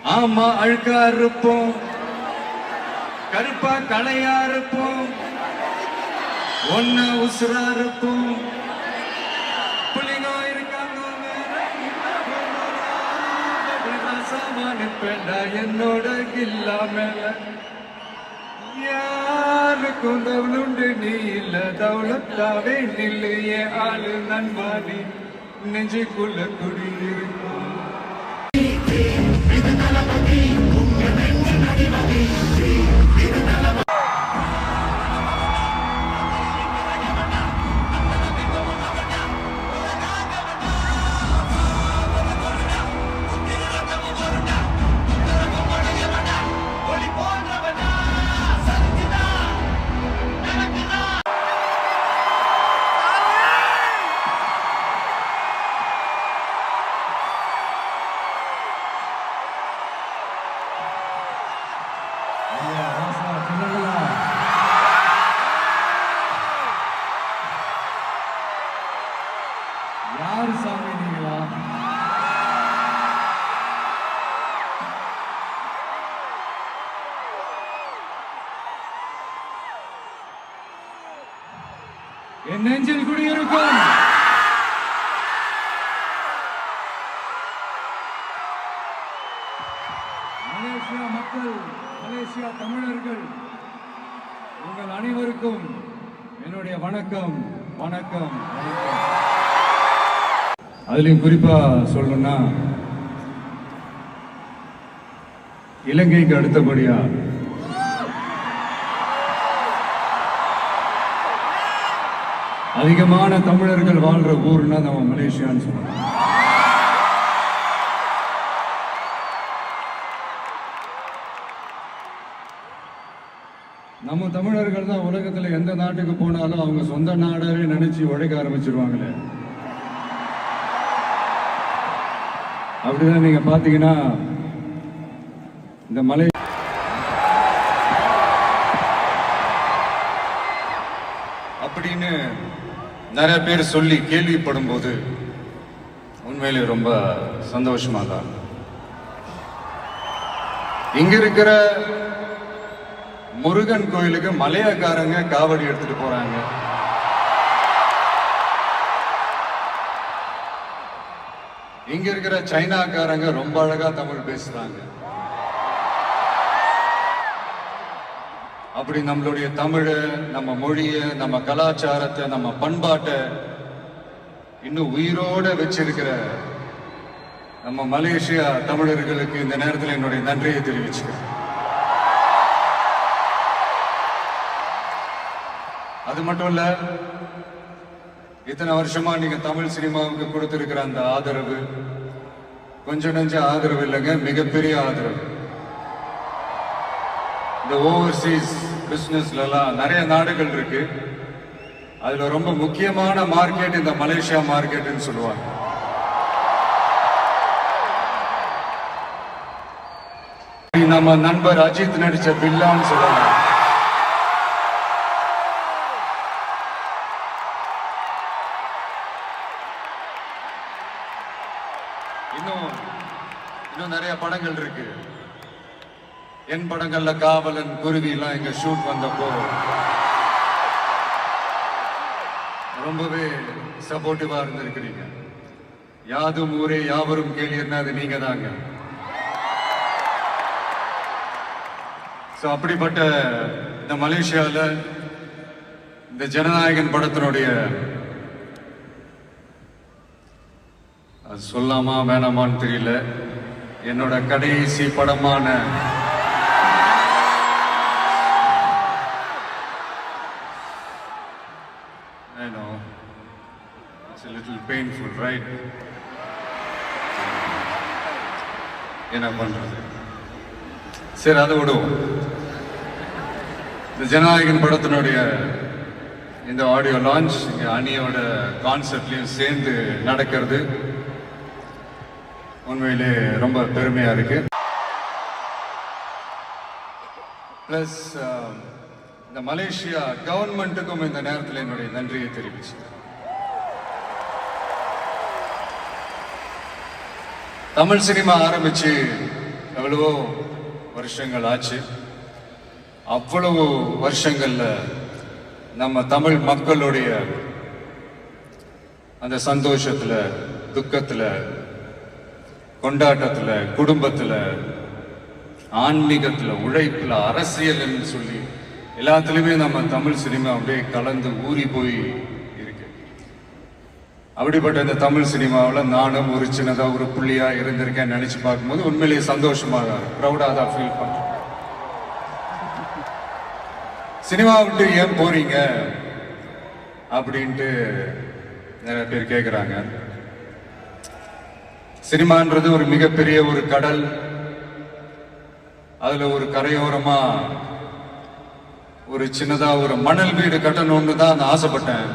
ஆமா அழுக்கா இருப்போம், கருப்பா கலையா இருப்போம், ஒன்னு உசுரா இருப்போம். புலிங்க இருக்காங்க என்னோட இல்லாம யாருக்கும் தவளுண்டு நீ இல்ல தவளத்தாவே நில்லு என் ஆளு நண்பாடி நெஞ்சுக்குள்ள குடியிருக்கும். யாரு சாமி நீங்களா? என் நெஞ்சில் குடியிருக்கும் மலேசியா மக்கள், மலேசியா தமிழர்கள், உங்கள் அனைவருக்கும் என்னுடைய வணக்கம் வணக்கம் வணக்கம். அதுலயும் குறிப்பா சொல்லணும்னா, இலங்கைக்கு அடுத்தபடியா அதிகமான தமிழர்கள் வாழ்ற ஊர்னா நம்ம மலேசியான்னு சொல்லலாம். நம்ம தமிழர்கள் தான் உலகத்துல எந்த நாட்டுக்கு போனாலும் அவங்க சொந்த நாடாவே நினைச்சு உழைக்க ஆரம்பிச்சிருவாங்களே. அப்படிதான் நீங்க பாத்தீங்கன்னா இந்த மலை அப்படின்னு நிறைய பேர் சொல்லி கேள்விப்படும் போது உண்மையிலே ரொம்ப சந்தோஷமா தான். இங்க இருக்கிற முருகன் கோயிலுக்கு மலையக்காரங்க காவடி எடுத்துட்டு போறாங்க. இங்க இருக்கிற சைனாக்காரங்க ரொம்ப அழகா தமிழ் பேசுறாங்க. அப்படி நம்மளுடைய தமிழை, நம்ம மொழியை, நம்ம கலாச்சாரத்தை, நம்ம பண்பாட்டை இன்னும் உயிரோட வச்சிருக்கிற நம்ம மலேசியா தமிழர்களுக்கு இந்த நேரத்தில் என்னுடைய நன்றியை தெரிவிச்சுக்கிறேன். அது மட்டும் இல்ல, இத்தனை வருஷமா நீங்க தமிழ் சினிமாவுக்கு கொடுத்திருக்கிற அந்த ஆதரவு கொஞ்சம் நெஞ்ச ஆதரவு இல்லைங்க, மிகப்பெரிய ஆதரவு. இந்த ஓவர்சீஸ் பிசினஸ்ல எல்லாம் நிறைய நாடுகள் இருக்கு. அதுல ரொம்ப முக்கியமான மார்க்கெட் இந்த மலேசியா மார்க்கெட்னு சொல்லுவாங்க. நம்ம நண்பர் அஜித் நடிச்ச பில்லான்னு சொல்லலாம். இன்னும் நிறைய படங்கள் இருக்கு. என் படங்கள்ல காவலன், குருவி எல்லாம் எங்க ஷூட் வந்தப்போ ரொம்பவே சப்போர்ட்டிவா இருந்திருக்கிறீங்க. யாதும் ஊரே யாவரும் கேளீர்னா அது நீங்க தாங்க. அப்படிப்பட்ட இந்த மலேசியால இந்த ஜனநாயகன் படத்தினுடைய அது சொல்லாமா வேணாமான்னு தெரியல, என்னோட கடைசி படமான I know it's a little painful, right? என்ன பண்றது, சரி அதை விடுவோம். இந்த ஜனநாயகன் படத்தினுடைய இந்த ஆடியோ லான்ச் இங்க அணியோட கான்செப்ட்லயும் சேர்ந்து நடக்கிறது உண்மையிலே ரொம்ப பெருமையா இருக்கு. பிளஸ் இந்த மலேசியா கவர்மெண்ட்டுக்கும் இந்த நேரத்தில் என்னுடைய நன்றியை தெரிவிச்சு. தமிழ் சினிமா ஆரம்பிச்சு எவ்வளவோ வருஷங்கள் ஆச்சு. அவ்வளவு வருஷங்கள்ல நம்ம தமிழ் மக்களுடைய அந்த சந்தோஷத்துல, துக்கத்துல, கொண்டாட்டத்துல, குடும்பத்துல, ஆன்மீகத்துல, உழைப்புல, அரசியல்னு சொல்லி எல்லாத்துலயுமே நம்ம தமிழ் சினிமா அப்படியே கலந்து ஊறி போய் இருக்கு. அப்படிப்பட்ட இந்த தமிழ் சினிமாவில் நானும் ஒரு சின்னதா ஒரு புள்ளியா இருந்திருக்கேன் நினைச்சு பார்க்கும்போது உண்மையிலேயே சந்தோஷமாக ப்ரௌடா தான் ஃபீல் பண்றேன். சினிமா விட்டு ஏன் போறீங்க அப்படின்ட்டு நிறைய பேர் கேட்குறாங்க. சினிமான்றது ஒரு மிகப்பெரிய ஒரு கடல். அதுல ஒரு கரையோரமா ஒரு சின்னதா ஒரு மணல் வீடு கட்டணும்னு தான் நான் ஆசைப்பட்டேன்.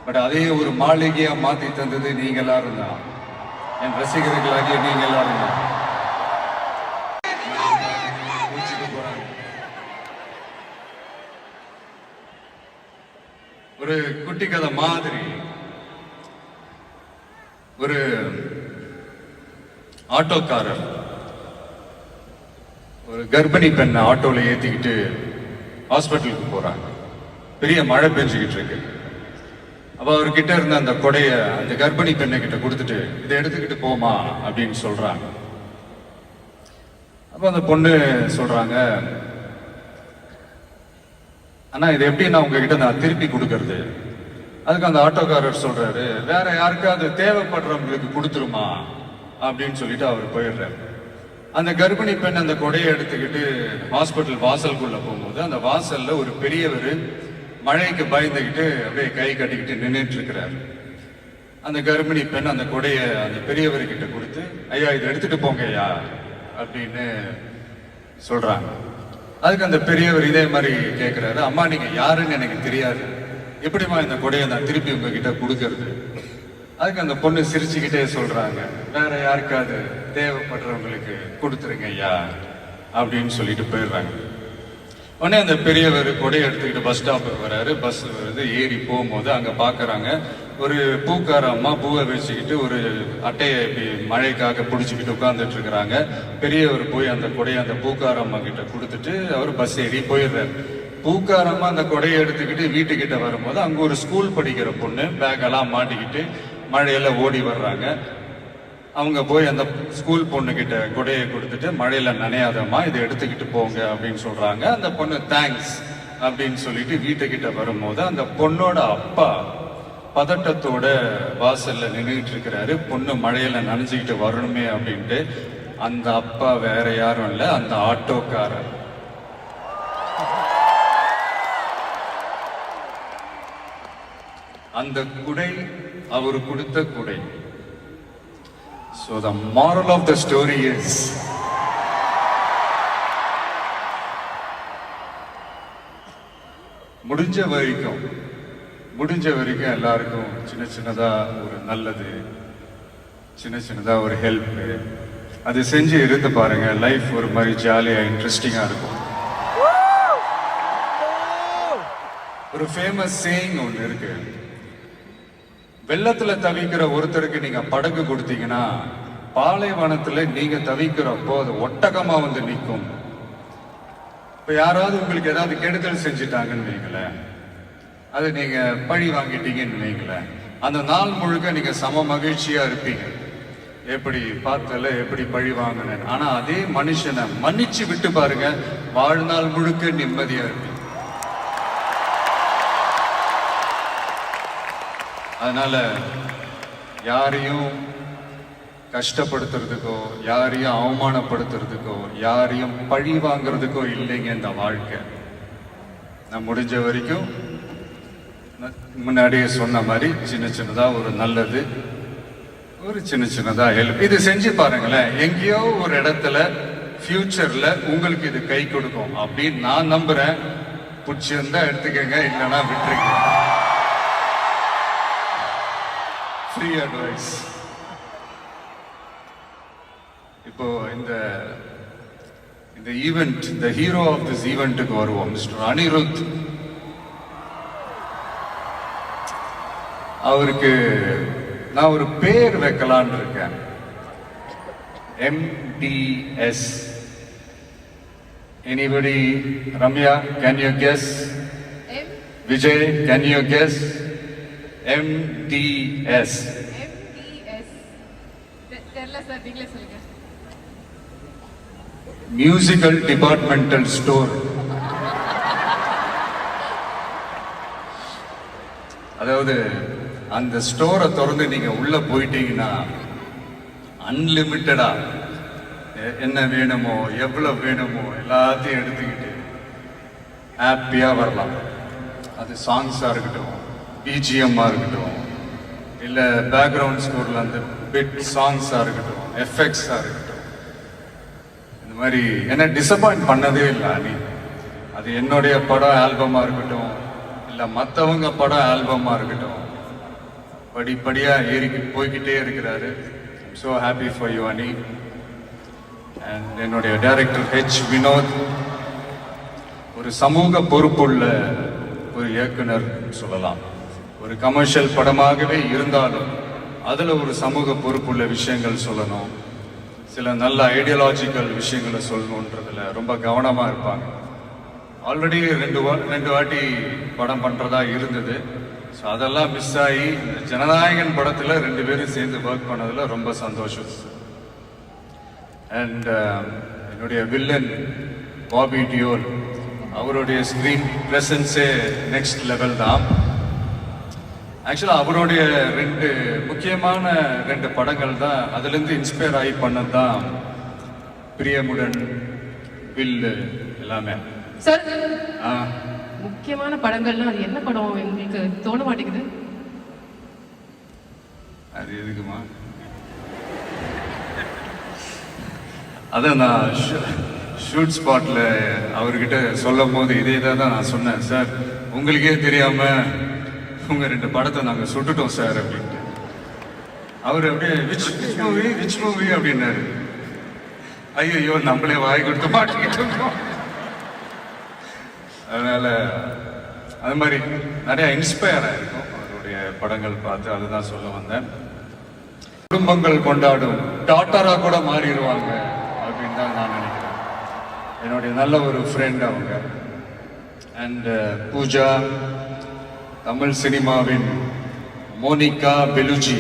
பட் அதே ஒரு மாளிகையா மாத்தி தந்தது நீங்க எல்லாரும் தான், என் ரசிகர்களாகிய நீங்க எல்லாரும் தான். ஒரு குட்டி கதை மாதிரி ஒரு ஆட்டோக்காரர் ஒரு கர்ப்பிணி பெண்ணை ஆட்டோல ஏத்திக்கிட்டு ஹாஸ்பிட்டலுக்கு போறாங்க. பெரிய மழை பெஞ்சுக்கிட்டு இருக்கு. அப்ப அவர்கிட்ட இருந்த அந்த கொடைய அந்த கர்ப்பிணி பெண்ணை கிட்ட கொடுத்துட்டு இதை எடுத்துக்கிட்டு போமா அப்படின்னு சொல்றாங்க. அப்ப அந்த பொண்ணு சொல்றாங்க, ஆனா இது எப்படி நான் உங்ககிட்ட நான் திருப்பி கொடுக்கறது? அதுக்கு அந்த ஆட்டோக்காரர் சொல்றாரு, வேற யாருக்காவது தேவைப்படுறவங்களுக்கு கொடுத்துருமா அப்படின்னு சொல்லிட்டு அவர் போயிடுறாரு. அந்த கர்ப்பிணி பெண் அந்த கொடையை எடுத்துக்கிட்டு ஹாஸ்பிட்டல் வாசலுக்குள்ள போகும்போது அந்த வாசல்ல ஒரு பெரியவர் மழைக்கு பயந்துகிட்டு அப்படியே கை கட்டிக்கிட்டு நின்றுட்டு இருக்கிறார். அந்த கர்ப்பிணி பெண் அந்த கொடையை அந்த பெரியவர்கிட்ட கொடுத்து, ஐயா இதை எடுத்துட்டு போங்க ஐயா அப்படின்னு சொல்றாங்க. அதுக்கு அந்த பெரியவர் இதே மாதிரி கேட்கிறாரு, அம்மா நீங்க யாருன்னு எனக்கு தெரியாது, எப்படிமா இந்த கொடையை நான் திருப்பி உங்ககிட்ட கொடுக்கறது? அதுக்கு அந்த பொண்ணு சிரிச்சுக்கிட்டே சொல்றாங்க, வேற யாருக்காவது தேவைப்படுறவங்களுக்கு கொடுத்துருங்க ஐயா அப்படின்னு சொல்லிட்டு போயிடுறாங்க. உடனே அந்த பெரியவர் கொடையை எடுத்துக்கிட்டு பஸ் ஸ்டாப்புக்கு வர்றாரு. பஸ் வருது, ஏறி போகும்போது அங்க பாக்குறாங்க ஒரு பூக்கார அம்மா பூவை வச்சுக்கிட்டு ஒரு அட்டையை மழைக்காக பிடிச்சிக்கிட்டு உட்கார்ந்துட்டு இருக்கிறாங்க. பெரியவர் போய் அந்த கொடையை அந்த பூக்கார அம்மா கிட்ட கொடுத்துட்டு அவர் பஸ் ஏறி போயிடுறாரு. பூக்காரம்மா அந்த கொடையை எடுத்துக்கிட்டு வீட்டுக்கிட்ட வரும்போது அங்க ஒரு ஸ்கூல் படிக்கிற பொண்ணு பேக் எல்லாம் மாட்டிக்கிட்டு மழையில ஓடி வர்றாங்க. அவங்க போய் அந்த ஸ்கூல் பொண்ணு கிட்ட கொடையை கொடுத்துட்டு, மழையில நனையாதம்மா இதை எடுத்துக்கிட்டு போங்க அப்படின்னு சொல்றாங்க. அந்த பொண்ணு தேங்க்ஸ் அப்படின்னு சொல்லிட்டு வீட்டுக்கிட்ட வரும்போது அந்த பொண்ணோட அப்பா பதட்டத்தோட வாசல்ல நின்றுட்டு இருக்கிறாரு. பொண்ணு மழையில நனைஞ்சுக்கிட்டு வரணுமே அப்படின்ட்டு. அந்த அப்பா வேற யாரும் இல்ல, அந்த ஆட்டோக்காரர். அந்த குடை அவர் கொடுத்த குடை. So the moral of the story is, முடிஞ்ச வரைக்கும் எல்லாருக்கும் சின்ன சின்னதா ஒரு நல்லது, சின்ன சின்னதா ஒரு ஹெல்ப் அது செஞ்சு இருந்து பாருங்க. லைஃப் ஒரு மாதிரி ஜாலியா இன்ட்ரெஸ்டிங்கா இருக்கும். ஒரு ஃபேமஸ் சேயிங் ஒன்று இருக்கு, வெள்ளத்துல தவிக்கிற ஒருத்தருக்கு நீங்க படகு கொடுத்தீங்கன்னா பாலைவனத்துல நீங்க தவிக்கிறப்போ அது ஒட்டகமா வந்து நிற்கும். இப்ப யாராவது உங்களுக்கு ஏதாவது கெடுதல் செஞ்சுட்டாங்கன்னு வைங்களேன், அது நீங்க பழி வாங்கிட்டீங்கன்னு வைங்களேன், அந்த நாள் முழுக்க நீங்க சம மகிழ்ச்சியா இருப்பீங்க. எப்படி பார்த்தல, எப்படி பழி வாங்கினேன். ஆனா அதே மனுஷனை மன்னிச்சு விட்டு பாருங்க, வாழ்நாள் முழுக்க நிம்மதியா இருப்பீங்க. அதனால யாரையும் கஷ்டப்படுத்துறதுக்கோ, யாரையும் அவமானப்படுத்துறதுக்கோ, யாரையும் பழி வாங்குறதுக்கோ இல்லைங்க இந்த வாழ்க்கை. நான் முடிஞ்ச வரைக்கும் முன்னாடியே சொன்ன மாதிரி சின்ன சின்னதா ஒரு நல்லது, ஒரு சின்ன சின்னதா ஹெல்ப் இது செஞ்சு பாருங்களேன். எங்கேயோ ஒரு இடத்துல ஃபியூச்சர்ல உங்களுக்கு இது கை கொடுக்கும் அப்படின்னு நான் நம்புறேன். பிடிச்சிருந்தா எடுத்துக்கங்க, இல்லைன்னா விட்டுருங்க. Free advice. இப்போ இந்த ஈவெண்ட், இந்த ஹீரோ ஆஃப் திஸ் ஈவெண்ட்டுக்கு வருவோம், மிஸ்டர் அனிருத். அவருக்கு நான் ஒரு பேர் வைக்கலான்னு இருக்கேன். MDS. Anybody? Ramya, can you guess? M Vijay, can you guess? MDS. MDS. தெரியல சார், நீங்களே சொல்லுங்க. Musical Departmental Store. அதாவது அந்த ஸ்டோரை திறந்து நீங்க உள்ள போயிட்டீங்கன்னா அன்லிமிட்டடா என்ன வேணுமோ எவ்வளவு வேணுமோ எல்லாத்தையும் எடுத்துக்கிட்டு ஹாப்பியா வரலாம். அது சாங்ஸா இருக்கட்டும், பிஜிஎம்மா இருக்கட்டும், இல்ல பேக்ரவுண்ட் ஸ்கோர்ல அந்த பிட் சாங்ஸா இருக்கட்டும், எஃபெக்ட்ஸா இருக்கட்டும், இந்த மாதிரி என்ன டிசப்பாயிண்ட் பண்ணதே இல்லை அனி. அது என்னுடைய படம் ஆல்பமா இருக்கட்டும், இல்ல மற்றவங்க படம் ஆல்பமா இருக்கட்டும், படிப்படியா ஏறி போய்கிட்டே இருக்கிறாரு. ஸோ ஹாப்பி ஃபார் யூ அனி. அண்ட் என்னுடைய டைரக்டர் ஹெச் வினோத் ஒரு சமூக பொறுப்புள்ள ஒரு இயக்குனர் சொல்லலாம். ஒரு கமர்ஷியல் படமாகவே இருந்தாலும் அதுல ஒரு சமூக பொறுப்புள்ள விஷயங்கள் சொல்லணும், சில நல்ல ஐடியாலஜிக்கல் விஷயங்களை சொல்லணுன்றதுல ரொம்ப கவனமா இருப்பாங்க. ஆல்ரெடி ரெண்டு வாட்டி படம் பண்றதா இருந்தது. ஸோ அதெல்லாம் மிஸ் ஆகி இந்த ஜனநாயகன் படத்துல 2 பேரும் சேர்ந்து ஒர்க் பண்ணதுல ரொம்ப சந்தோஷம். அண்ட் என்னுடைய வில்லன் பாபி டியோல், அவருடைய ஸ்கிரீன் பிரசன்ஸே நெக்ஸ்ட் லெவல் தான். ஆக்சுவலா அவருடைய 2 முக்கியமான 2 படங்கள் தான் அதுலேருந்து இன்ஸ்பயர் ஆகி பண்ணது தான் பிரியமுடன், வில்லு எல்லாமே. சார், முக்கியமான படங்கள்னா அது என்ன படம் எங்களுக்கு தோண மாட்டேங்குது. அது எதுக்குமா? அதான் நான் ஷூட் ஸ்பாட்ல அவர்கிட்ட சொல்லும் போது இதே தான் நான் சொன்னேன். சார், உங்களுக்கே தெரியாம உங்க 2 படத்தை நாங்க சுட்டுட்டோம் சார் அப்படின்ட்டு. அவர் அப்படியே விச் மூவி அப்படின்னாரு. ஐயோ, நம்மளே வாய் கொடுத்து மாட்டிக்கிட்டு இருக்கோம். அதனால அது மாதிரி நிறைய இன்ஸ்பயர் ஆயிருக்கும் அவருடைய படங்கள் பார்த்து. அதுதான் சொல்ல வந்தேன். குடும்பங்கள் கொண்டாடும் டாட்டரா கூட மாறிடுவாங்க அப்படின்னு தான் நான் நினைக்கிறேன். என்னுடைய நல்ல ஒரு ஃப்ரெண்ட் அவங்க. அண்ட் பூஜா, தமிழ் சினிமாவின் மோனிகா பெலுஜி,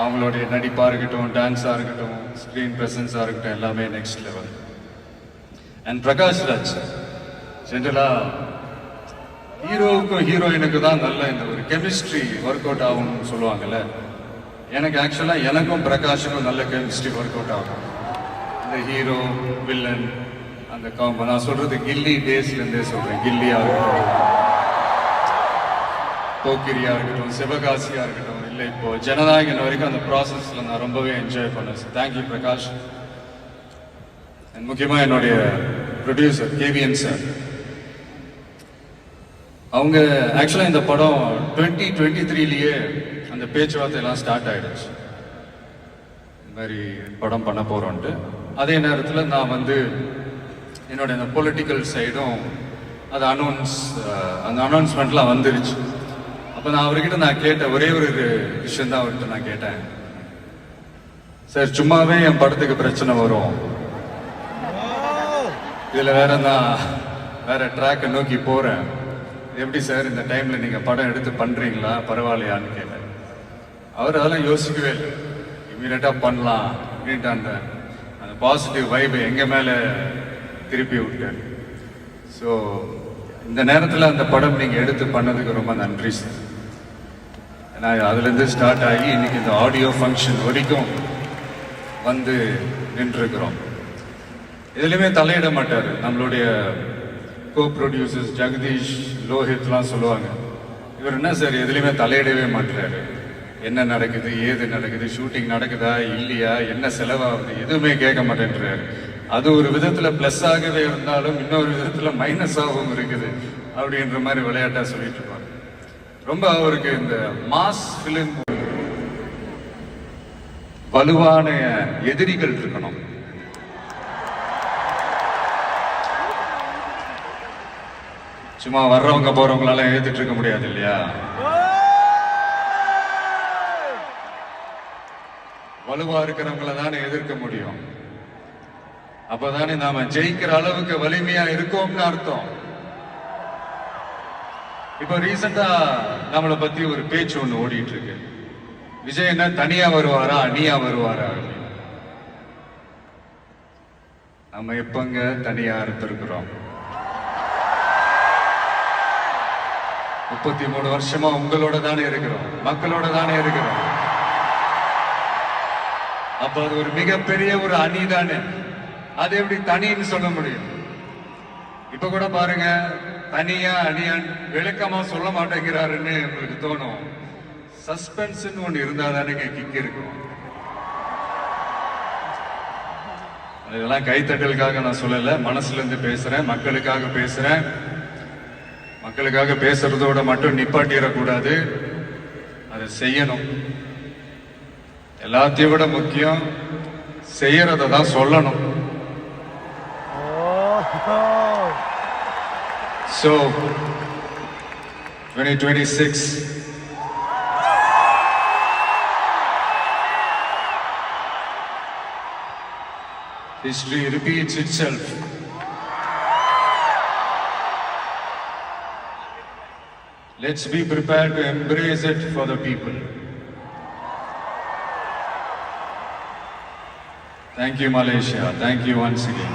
அவங்களுடைய நடிப்பா இருக்கட்டும், டான்ஸா இருக்கட்டும், ஸ்கிரீன் பிரசன்ஸா இருக்கட்டும், எல்லாமே next level. And Prakash Raj, ஜென்ரலா ஹீரோவுக்கும் ஹீரோயினுக்கு தான் நல்ல இந்த ஒரு கெமிஸ்ட்ரி ஒர்க் அவுட் ஆகும்னு சொல்லுவாங்கல்ல. எனக்கு ஆக்சுவலா எனக்கும் பிரகாஷுக்கும் நல்ல கெமிஸ்ட்ரி ஒர்க் அவுட் ஆகும். இந்த ஹீரோ வில்லன் அந்த காம்போ நான் சொல்றது கில்லி டேஸ்ல இருந்தே சொல்றேன். கில்லியா இருக்கட்டும், போக்கிரியா இருக்கட்டும், சிவகாசியா இருக்கட்டும், இல்லை இப்போ ஜனநாயகன் வரைக்கும் அந்த ப்ராசஸ்ல நான் ரொம்பவே என்ஜாய் பண்ணேன். தேங்க்யூ பிரகாஷ். முக்கியமா என்னுடைய ப்ரொடியூசர் கேவிஎன் சார், அவங்க ஆக்சுவலா இந்த படம் 2023லயே அந்த பேச்சுவார்த்தை எல்லாம் ஸ்டார்ட் ஆயிடுச்சு. இந்த மாதிரி படம் பண்ண போறோம்ட்டு. அதே நேரத்தில் நான் வந்து என்னோட இந்த பொலிட்டிக்கல் சைடும் அது அந்த அனௌன்ஸ்மெண்ட்லாம் வந்துருச்சு. அப்போ நான் அவர்கிட்ட நான் கேட்ட ஒரே ஒரு விஷயம் தான் அவர்கிட்ட நான் கேட்டேன். சார், சும்மாவே என் படத்துக்கு பிரச்சனை வரும், இதுல வேற ட்ராக்கை நோக்கி போறேன், எப்படி சார் இந்த டைம்ல நீங்க படம் எடுத்து பண்றீங்களா, பரவாயில்லையான்னு கேட்டேன். அவர் அதெல்லாம் யோசிக்கவே இல்லை, இமீடியட்டா பண்ணலாம் அப்படின்ட்டு அந்த பாசிட்டிவ் வைபை எங்க மேல திருப்பி விட்டார். ஸோ இந்த நேரத்தில் அந்த படம் நீங்க எடுத்து பண்ணதுக்கு ரொம்ப நன்றி சார். ஏன்னா அதுலேருந்து ஸ்டார்ட் ஆகி இன்னைக்கு இந்த ஆடியோ ஃபங்க்ஷன் வரைக்கும் வந்து நின்றுருக்கிறோம். எதுலையுமே தலையிட மாட்டார். நம்மளுடைய கோ ப்ரொடியூசர்ஸ் ஜெகதீஷ், லோஹித்லாம் சொல்லுவாங்க, இவர் என்ன சார் எதுலையுமே தலையிடவே மாட்டாரு, என்ன நடக்குது, ஏது நடக்குது, ஷூட்டிங் நடக்குதா இல்லையா, என்ன செலவாகுது, எதுவுமே கேட்க மாட்டேன்றாரு. அது ஒரு விதத்துல பிளஸ் ஆகவே இருந்தாலும் இன்னொரு விதத்துல மைனஸ் ஆகவும் இருக்குது அப்படின்ற மாதிரி விளையாட்டா சொல்லிட்டு இருப்பாங்க. ரொம்ப அவருக்கு இந்த மாஸ் பிலிம் வலுவான எதிரிகள் இருக்கணும். சும்மா வர்றவங்க போறவங்களால ஏத்துட்டு இருக்க முடியாது இல்லையா? வலுவா இருக்கிறவங்கள தானே எதிர்க்க முடியும். அப்பதானே நாம ஜெயிக்கிற அளவுக்கு வலிமையா இருக்கோம்னு அர்த்தம். இப்ப ரீசெண்டா நம்மளை பத்தி ஒரு பேச்சு ஒண்ணு ஓடிட்டு இருக்கு. விஜய் என்ன தனியா வருவாரா அணியா வருவாரா அப்படின்னு. நம்ம எப்பங்க தனியா இருந்திருக்கிறோம்? 33 வருஷமா உங்களோட தானே இருக்கிறோம், மக்களோட தானே இருக்கிறோம். அப்ப அது ஒரு மிகப்பெரிய ஒரு அணி தானே. அது எப்படி தனின்னு சொல்ல முடியும்? இப்ப கூட பாருங்க, தனியா அணியான் விளக்கமா சொல்ல மாட்டேங்கிறாருன்னு உங்களுக்கு தோணும். சஸ்பென்ஸ் ஒண்ணு இருந்தா தானே கிக் இருக்கும். இதெல்லாம் கைத்தட்டலுக்காக நான் சொல்லல, மனசுல இருந்து பேசுறேன், மக்களுக்காக பேசுறேன். மக்களுக்காக பேசுறதோட மட்டும் நிப்பாட்டிடக்கூடாது, அதை செய்யணும். எல்லாத்தையும் விட முக்கியம் செய்யறத தான் சொல்லணும். So 2026 history repeats itself. Let's be prepared to embrace it for the people. Thank you, Malaysia. Thank you once again.